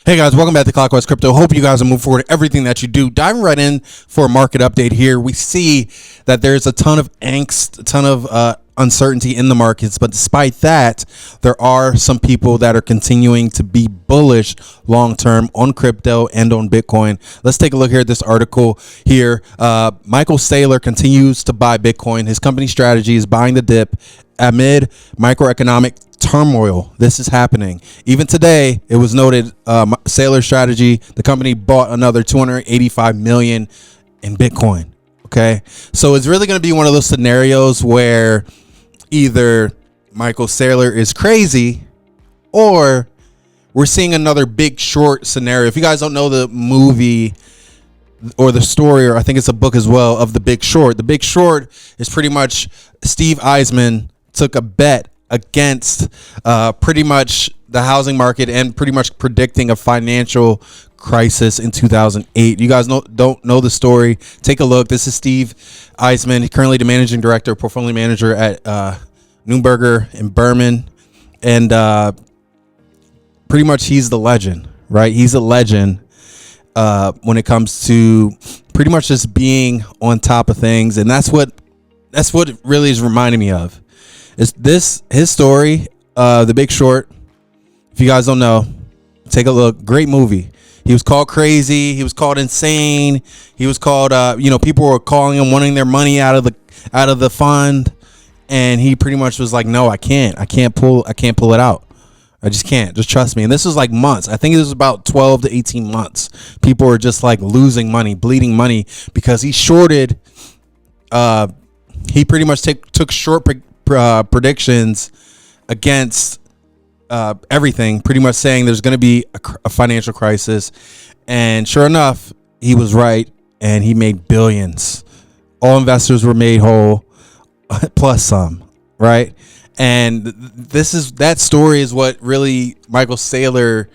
Hey guys, welcome back to CLOCKWISE Crypto. Hope you guys will move forward everything that you do. Diving right in for a market update here. We see that there's a ton of angst, a ton of uncertainty in the markets, but despite that, there are some people that are continuing to be bullish long-term on crypto and on Bitcoin. Let's take a look here at this article here. Michael Saylor continues to buy Bitcoin. His company strategy is buying the dip amid microeconomic turmoil. This is happening. Even today, it was noted Saylor strategy, the company bought another 285 million in Bitcoin. Okay. So it's really going to be one of those scenarios where either Michael Saylor is crazy or we're seeing another Big Short scenario. If you guys don't know the movie or the story, or I think it's a book as well, of The Big Short. The Big Short is pretty much Steve Eisman took a bet against pretty much the housing market and pretty much predicting a financial crisis in 2008. You guys don't know the story? Take a look. This is Steve Eisman, currently the managing director, portfolio manager at Neuberger in Berman, and pretty much he's the legend, right? He's a legend when it comes to pretty much just being on top of things, and that's what it really is reminding me of. Is this his story, The Big Short? If you guys don't know, take a look. Great movie. He was called crazy. He was called insane. He was called, people were calling him, wanting their money out of the fund, and he pretty much was like, "No, I can't pull it out. I just can't. Just trust me." And this was like months. I think it was about 12 to 18 months. People were just like losing money, bleeding money because he shorted. He pretty much took short predictions against everything, pretty much saying there's going to be a financial crisis, and sure enough, he was right, and he made billions. All investors were made whole, plus some, right? And that story is what really Michael Saylor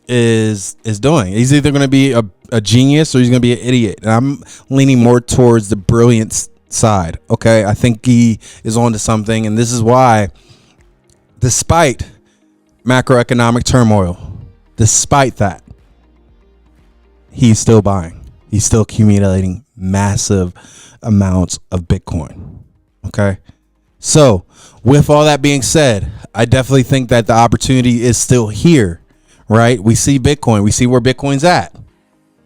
is doing. He's either going to be a genius or he's going to be an idiot, and I'm leaning more towards the brilliance side. Okay, I think he is on to something, and this is why, despite macroeconomic turmoil, despite that, he's still buying. He's still accumulating massive amounts of Bitcoin. Okay, so with all that being said, I definitely think that the opportunity is still here, right? We see Bitcoin, we see where Bitcoin's at,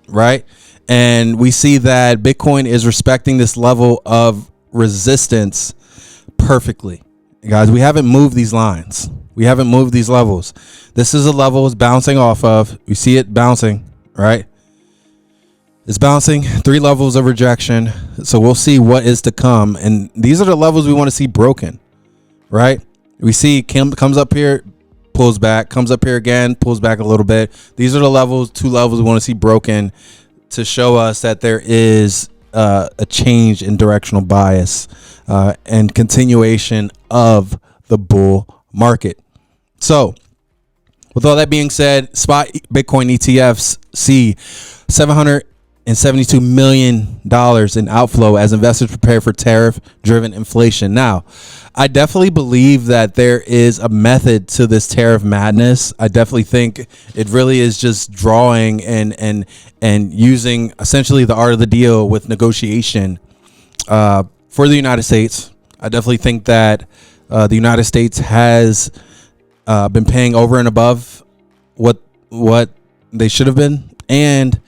right? And we see that Bitcoin is respecting this level of resistance perfectly. Guys, we haven't moved these lines. We haven't moved these levels. This is a level it's bouncing off of. We see it bouncing, right? It's bouncing 3 levels of rejection. So we'll see what is to come. And these are the levels we want to see broken, right? We see comes up here, pulls back, comes up here again, pulls back a little bit. These are the levels, 2 levels we want to see broken, to show us that there is a change in directional bias and continuation of the bull market. So with all that being said, spot Bitcoin ETFs see $772 million in outflow as investors prepare for tariff-driven inflation. Now, I definitely believe that there is a method to this tariff madness. I definitely think it really is just drawing and using essentially the art of the deal with negotiation for the United States. I definitely think that the United States has been paying over and above what they should have been, and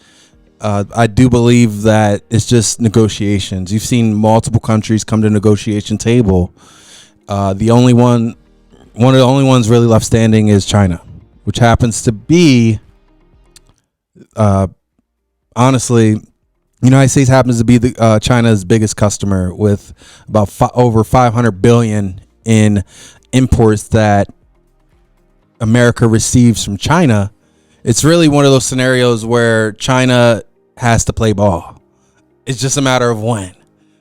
I do believe that it's just negotiations. You've seen multiple countries come to negotiation table. One of the only ones really left standing is China, which happens to be, honestly, United States happens to be China's biggest customer, with about over 500 billion in imports that America receives from China. It's really one of those scenarios where China has to play ball. It's just a matter of when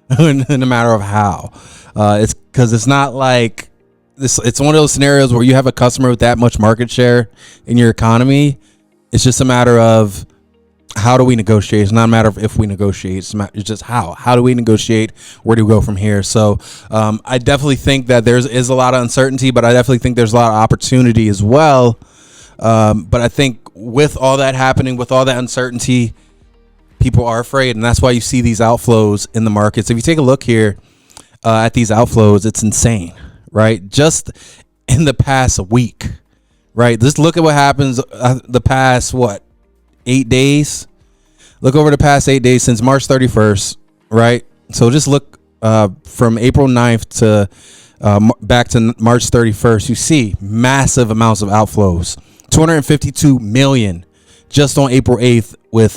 and a matter of how. It's because it's not like this. It's one of those scenarios where you have a customer with that much market share in your economy. It's just a matter of how do we negotiate. It's not a matter of if we negotiate. It's just how do we negotiate? Where do we go from here? So I definitely think that there is a lot of uncertainty, but I definitely think there's a lot of opportunity as well. But I think with all that happening, with all that uncertainty, people are afraid, and that's why you see these outflows in the markets. If you take a look here at these outflows, it's insane, right? Just in the past week, right? Just look at what happens the past 8 days. Look over the past 8 days since March 31st, right? So just look from April 9th to back to March 31st. You see massive amounts of outflows. 252 million just on April 8th with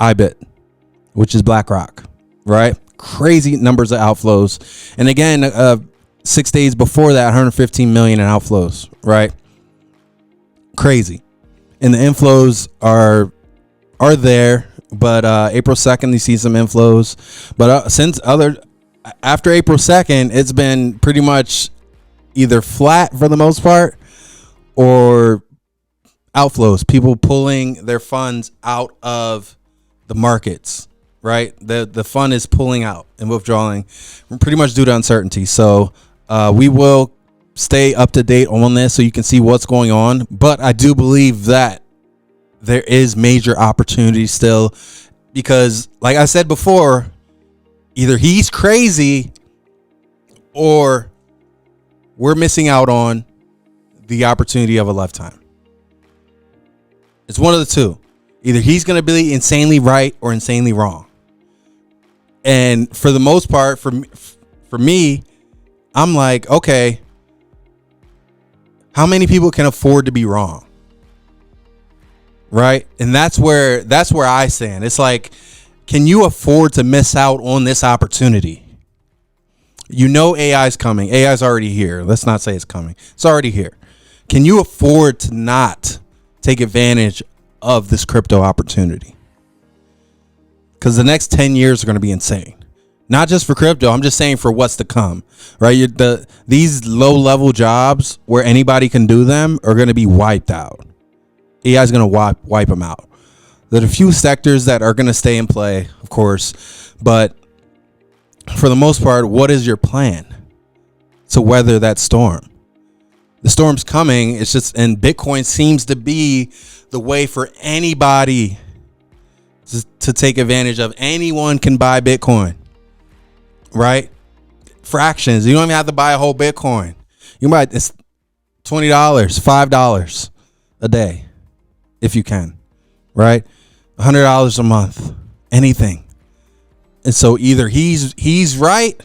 IBIT, which is BlackRock, right? Crazy numbers of outflows. And again, 6 days before that, 115 million in outflows, right? Crazy. And the inflows are there, but April 2nd, you see some inflows. But after April 2nd, it's been pretty much either flat for the most part or outflows, people pulling their funds out of the markets, right? The fund is pulling out and withdrawing pretty much due to uncertainty. So we will stay up to date on this so you can see what's going on. But I do believe that there is major opportunity still, because like I said before, either he's crazy or we're missing out on the opportunity of a lifetime. It's one of the two. Either he's going to be insanely right or insanely wrong. And for the most part, for me, I'm like, okay, how many people can afford to be wrong? Right? And that's where I stand. It's like, can you afford to miss out on this opportunity? You know AI is coming. AI is already here. Let's not say it's coming. It's already here. Can you afford to not take advantage of this crypto opportunity? Because the next 10 years are going to be insane. Not just for crypto. I'm just saying for what's to come, right? These low-level jobs where anybody can do them are going to be wiped out. AI is going to wipe them out. There are a few sectors that are going to stay in play, of course. But for the most part, what is your plan to weather that storm? The storm's coming. It's just, and Bitcoin seems to be the way for anybody to take advantage of. Anyone can buy Bitcoin, right? Fractions. You don't even have to buy a whole Bitcoin. You might, it's $20, $5 a day if you can, right? $100 a month, anything. And so either he's right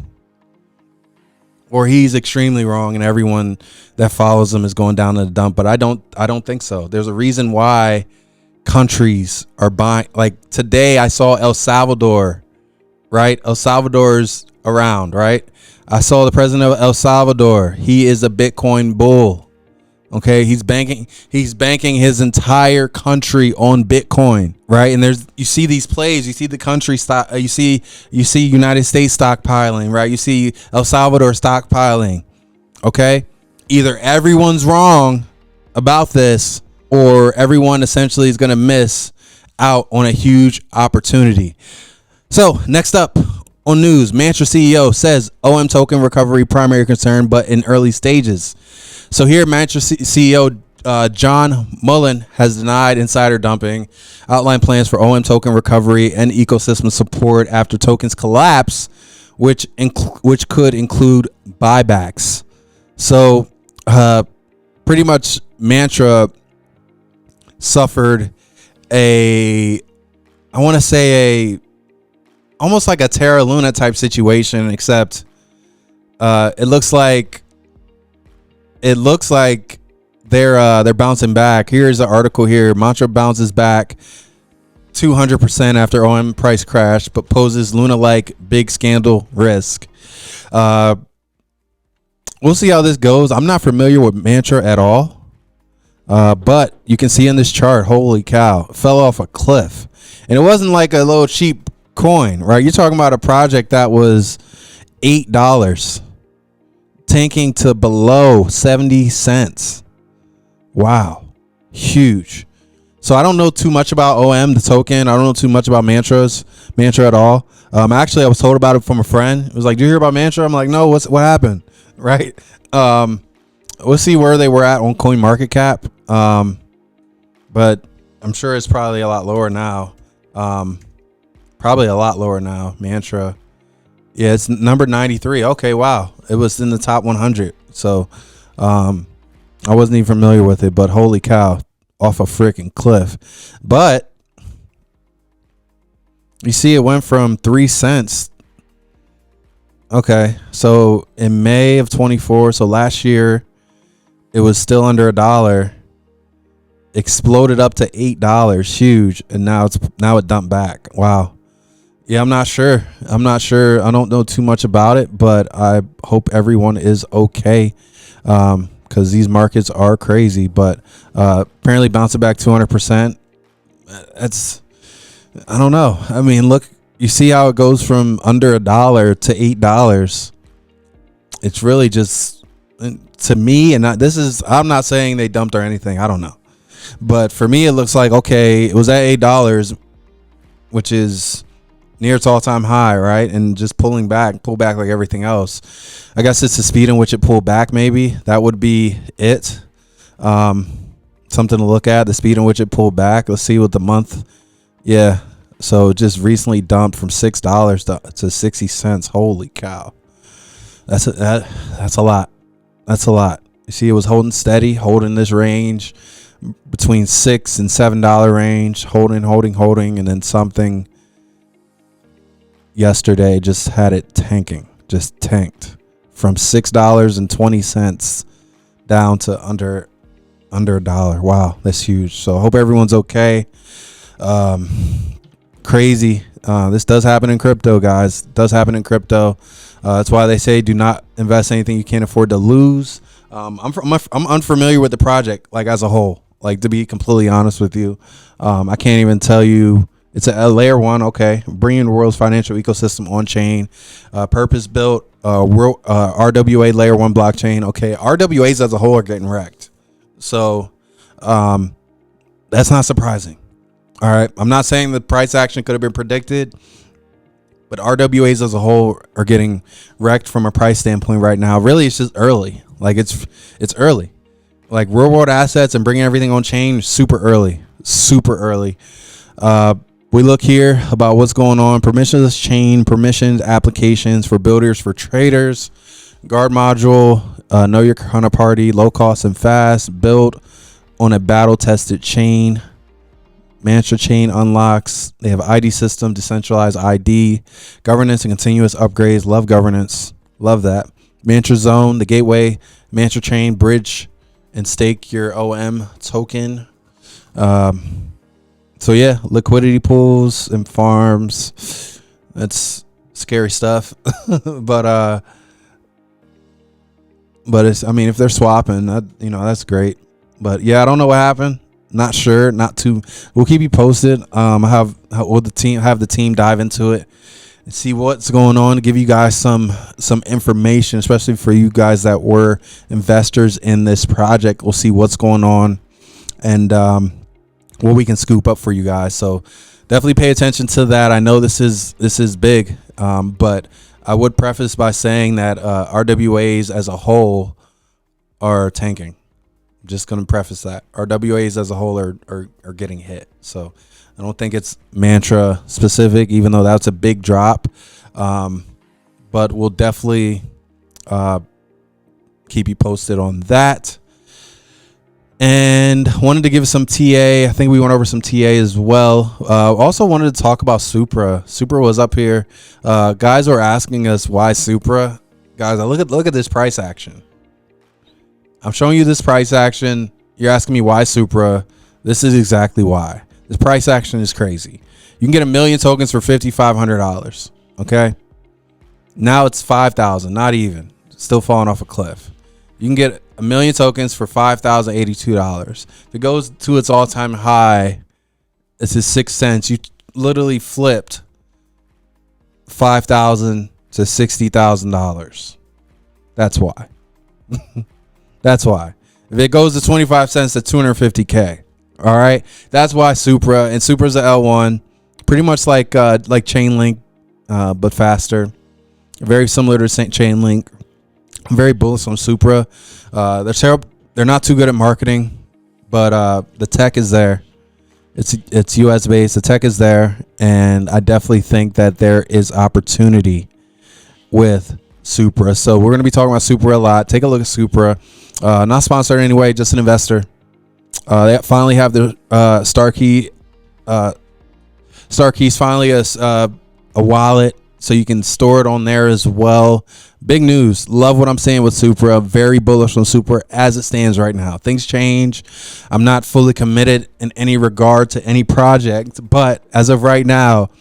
or he's extremely wrong, and everyone that follows him is going down to the dump. But I don't think so. There's a reason why countries are buying. Like today I saw El Salvador, right? El Salvador's around, right? I saw the president of El Salvador. He is a Bitcoin bull. Okay, he's banking his entire country on Bitcoin, right? And you see these plays, you see the country stock, you see United States stockpiling, right? You see El Salvador stockpiling. Okay, either everyone's wrong about this, or everyone essentially is going to miss out on a huge opportunity. So next up on news, Mantra CEO says OM token recovery primary concern, but in early stages. So here, Mantra CEO John Mullen has denied insider dumping, outlined plans for OM token recovery and ecosystem support after tokens collapse, which could include buybacks. So pretty much Mantra suffered almost like a Terra Luna type situation, except it looks like they're bouncing back. Here's the article here. Mantra bounces back 200% after OM price crash, but poses Luna-like big scandal risk. We'll see how this goes. I'm not familiar with Mantra at all, but you can see in this chart, holy cow, it fell off a cliff. And it wasn't like a little cheap coin, right? You're talking about a project that was $8. Tanking to below 70 cents. Wow. Huge. So I don't know too much about OM, the token. I don't know too much about Mantra at all. Actually, I was told about it from a friend. It was like, "Do you hear about Mantra?" I'm like, "No, what happened?" Right? We'll see where they were at on CoinMarketCap. But I'm sure it's probably a lot lower now. Probably a lot lower now. Mantra. Yeah, it's number 93. Okay, wow. It was in the top 100. So I wasn't even familiar with it, but holy cow, off a freaking cliff. But you see it went from 3 cents. Okay, so in May of 24, so last year, it was still under $1. Exploded up to $8, huge, and now it dumped back. Wow. Yeah, I'm not sure. I don't know too much about it, but I hope everyone is okay, because these markets are crazy. But apparently bouncing back 200%. That's, I don't know. I mean, look, you see how it goes from under $1 to $8. It's really just, to me, and I'm not saying they dumped or anything. I don't know. But for me, it looks like, okay, it was at $8, which is near its all-time high, right? And just pull back like everything else. I guess it's the speed in which it pulled back, maybe. That would be it. Something to look at, the speed in which it pulled back. Let's see what the month. Yeah. So just recently dumped from $6 to 60 cents. Holy cow. That's a lot. That's a lot. You see, it was holding steady, holding this range between $6 and $7 range, holding, and then something yesterday just had it just tanked from $6.20 down to under $1. Wow, that's huge. So I hope everyone's okay. Crazy. This does happen in crypto, guys. It does happen in crypto. That's why they say do not invest anything you can't afford to lose. I'm unfamiliar with the project, like, as a whole. Like, to be completely honest with you, I can't even tell you. It's a layer 1, okay, bringing the world's financial ecosystem on chain, purpose-built RWA layer 1 blockchain. Okay, RWAs as a whole are getting wrecked, so that's not surprising. All right, I'm not saying the price action could have been predicted, but RWAs as a whole are getting wrecked from a price standpoint right now. Really, it's just early. Like, it's early. Like, real world assets and bringing everything on chain, super early. We look here about what's going on. Permissionless chain, permissioned applications for builders, for traders, guard module, know your counterparty, low cost and fast, built on a battle tested chain. Mantra chain unlocks. They have ID system, decentralized ID, governance and continuous upgrades. Love governance. Love that. Mantra zone, the gateway, Mantra chain, bridge and stake your OM token. So yeah, liquidity pools and farms. That's scary stuff. but it's, I mean, if they're swapping, that's great. But yeah, I don't know what happened. Not sure. We'll keep you posted. Will the team dive into it and see what's going on, to give you guys some information, especially for you guys that were investors in this project. We'll see what's going on and what we can scoop up for you guys. So definitely pay attention to that. I know this is big, but I would preface by saying that RWAs as a whole are tanking. I'm just going to preface that. RWAs as a whole are getting hit. So I don't think it's Mantra specific, even though that's a big drop. But we'll definitely keep you posted on that. And wanted to give some TA. I think we went over some TA as well. Also wanted to talk about Supra. Supra was up here. Guys were asking us why Supra. Guys, look at this price action. I'm showing you this price action. You're asking me why Supra. This is exactly why. This price action is crazy. You can get 1 million tokens for $5,500. Okay. Now it's 5,000. Not even. Still falling off a cliff. You can get 1 million tokens for $5,082. If it goes to its all-time high, this is 6 cents. You literally flipped $5,000 to $60,000. That's why. That's why. If it goes to 25 cents to 250K. All right. That's why Supra, and Supra's a L1, pretty much like Chainlink, but faster. Very similar to Chainlink. I'm very bullish on Supra. They're not too good at marketing, but the tech is there. It's US based. The tech is there, and I definitely think that there is opportunity with Supra. So we're going to be talking about Supra a lot. Take a look at Supra. Not sponsored anyway, just an investor. They finally have the Star Keys finally a wallet, so you can store it on there as well. Big news. Love what I'm saying with Supra. Very bullish on Supra as it stands right now. Things change. I'm not fully committed in any regard to any project, but as of right now,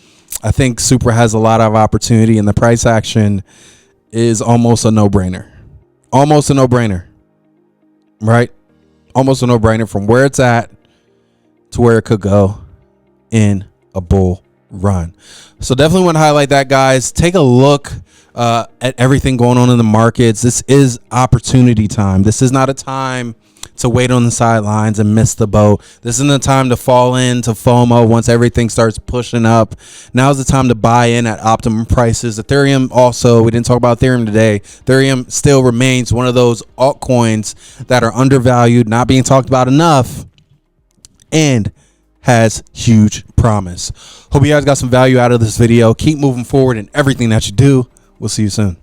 I think Supra has a lot of opportunity, and the price action is almost a no-brainer. Almost a no-brainer, right? Almost a no-brainer from where it's at to where it could go in a bull run. So definitely want to highlight that, guys. Take a look at everything going on in the markets. This is opportunity time. This is not a time to wait on the sidelines and miss the boat. This isn't the time to fall into FOMO once everything starts pushing up. Now's the time to buy in at optimum prices. Ethereum also, we didn't talk about Ethereum today. Ethereum still remains one of those altcoins that are undervalued, not being talked about enough, and has huge promise. Hope you guys got some value out of this video. Keep moving forward in everything that you do. We'll see you soon.